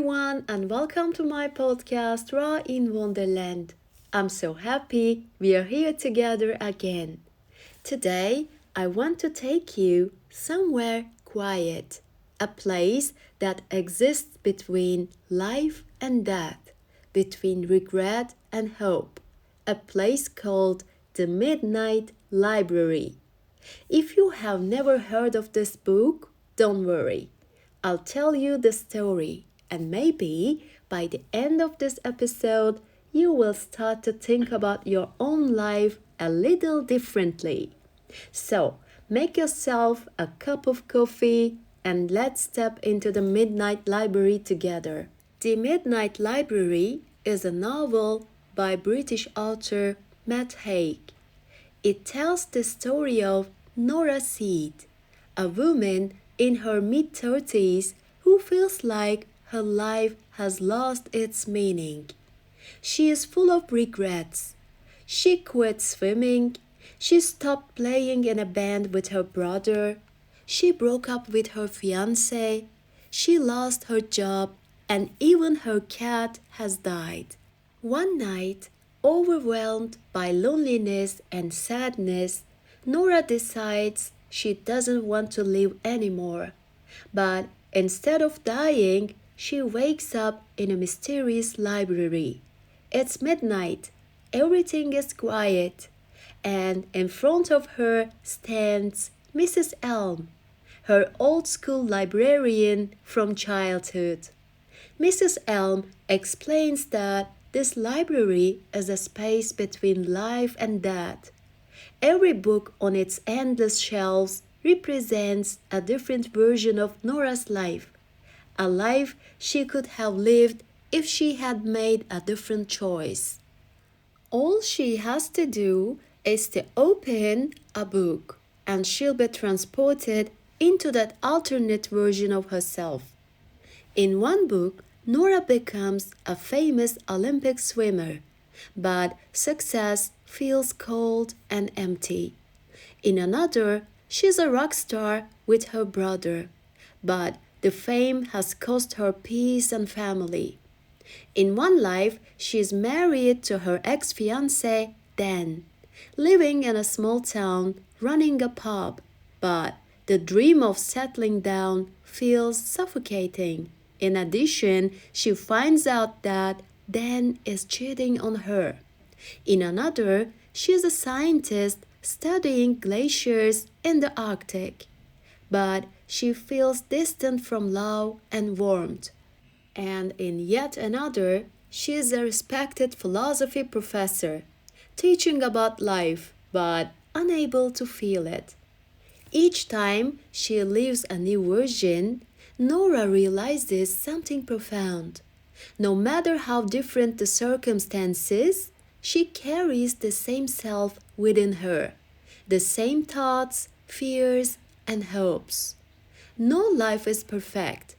everyone, and welcome to my podcast, Raw in Wonderland. I'm so happy we are here together again. Today, I want to take you somewhere quiet, a place that exists between life and death, between regret and hope, a place called the Midnight Library. If you have never heard of this book, don't worry. I'll tell you the story, and maybe by the end of this episode, you will start to think about your own life a little differently. So, make yourself a cup of coffee and let's step into the Midnight Library together. The Midnight Library is a novel by British author Matt Haig. It tells the story of Nora Seed, a woman in her mid-30s who feels like her life has lost its meaning. She is full of regrets. She quit swimming. She stopped playing in a band with her brother. She broke up with her fiancé. She lost her job, and even her cat has died. One night, overwhelmed by loneliness and sadness, Nora decides she doesn't want to live anymore. But instead of dying, she wakes up in a mysterious library. It's midnight, everything is quiet, and in front of her stands Mrs. Elm, her old school librarian from childhood. Mrs. Elm explains that this library is a space between life and death. Every book on its endless shelves represents a different version of Nora's life, a life she could have lived if she had made a different choice. All she has to do is to open a book, and she'll be transported into that alternate version of herself. In one book, Nora becomes a famous Olympic swimmer, but success feels cold and empty. In another, she's a rock star with her brother, but the fame has cost her peace and family. In one life, she is married to her ex-fiancé, Dan, living in a small town, running a pub, but the dream of settling down feels suffocating. In addition, she finds out that Dan is cheating on her. In another, she is a scientist studying glaciers in the Arctic, but she feels distant from love and warmth. And in yet another, she is a respected philosophy professor, teaching about life but unable to feel it. Each time she lives a new version, Nora realizes something profound. No matter how different the circumstances, she carries the same self within her, the same thoughts, fears, and hopes. No life is perfect.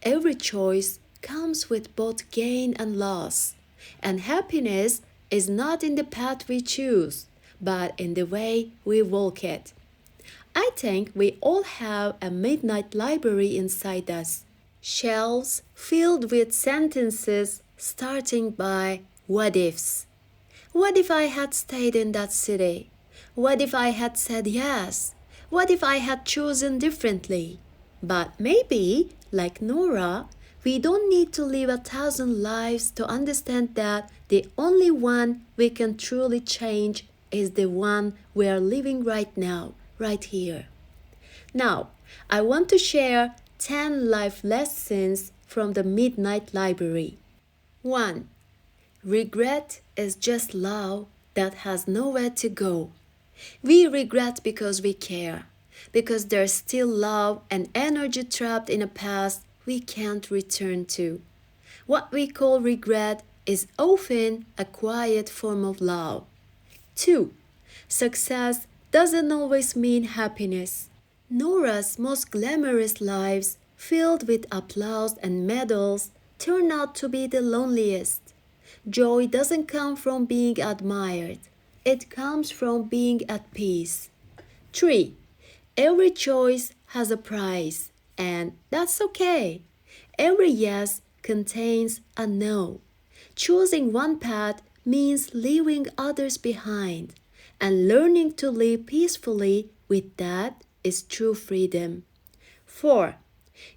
Every choice comes with both gain and loss, and happiness is not in the path we choose, but in the way we walk it. I think we all have a midnight library inside us, shelves filled with sentences starting by what ifs. What if I had stayed in that city? What if I had said yes? What if I had chosen differently? But maybe, like Nora, we don't need to live 1,000 lives to understand that the only one we can truly change is the one we are living right now, right here. Now, I want to share 10 life lessons from the Midnight Library. 1. Regret is just love that has nowhere to go. We regret because we care, because there's still love and energy trapped in a past we can't return to. What we call regret is often a quiet form of love. 2. Success doesn't always mean happiness. Nora's most glamorous lives, filled with applause and medals, turn out to be the loneliest. Joy doesn't come from being admired. It comes from being at peace. 3. Every choice has a price, and that's okay. Every yes contains a no. Choosing one path means leaving others behind, and learning to live peacefully with that is true freedom. 4.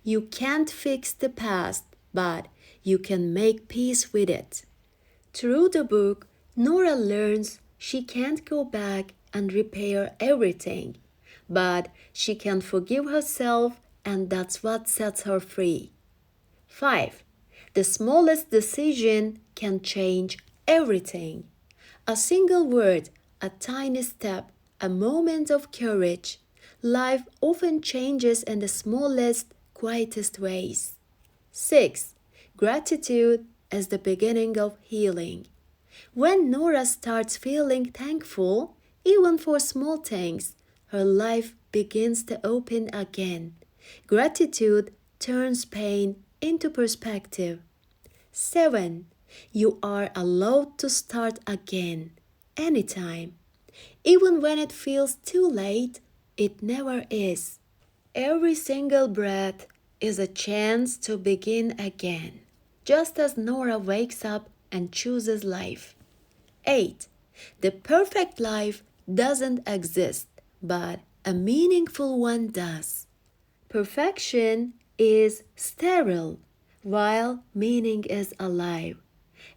You can't fix the past, but you can make peace with it. Through the book, Nora learns she can't go back and repair everything, but she can forgive herself, and that's what sets her free. 5. The smallest decision can change everything. A single word, a tiny step, a moment of courage. Life often changes in the smallest, quietest ways. 6. Gratitude is the beginning of healing. When Nora starts feeling thankful, even for small things, her life begins to open again. Gratitude turns pain into perspective. 7. You are allowed to start again, anytime. Even when it feels too late, it never is. Every single breath is a chance to begin again, just as Nora wakes up and chooses life. 8. The perfect life doesn't exist, but a meaningful one does. Perfection is sterile, while meaning is alive.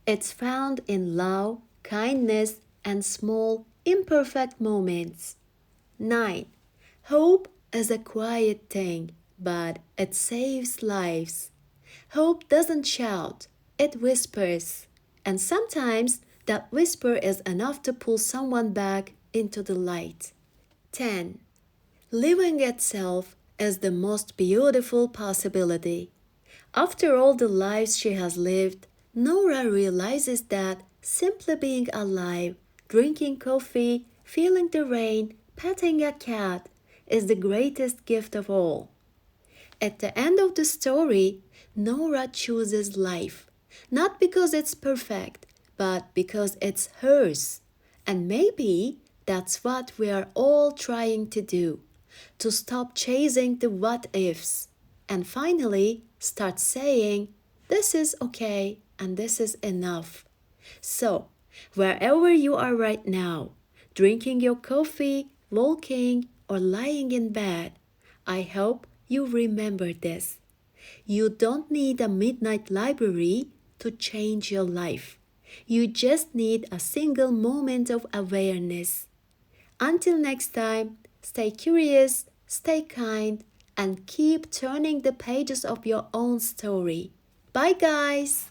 It's found in love, kindness, and small, imperfect moments. 9. Hope is a quiet thing, but it saves lives. Hope doesn't shout, it whispers. And sometimes that whisper is enough to pull someone back into the light. 10. Living itself is the most beautiful possibility. After all the lives she has lived, Nora realizes that simply being alive, drinking coffee, feeling the rain, petting a cat is the greatest gift of all. At the end of the story, Nora chooses life, not because it's perfect, but because it's hers. And maybe that's what we are all trying to do, to stop chasing the what ifs and finally start saying, this is okay and this is enough. So, wherever you are right now, drinking your coffee, walking, or lying in bed, I hope you remember this. You don't need a midnight library to change your life. You just need a single moment of awareness. Until next time, stay curious, stay kind, and keep turning the pages of your own story. Bye, guys!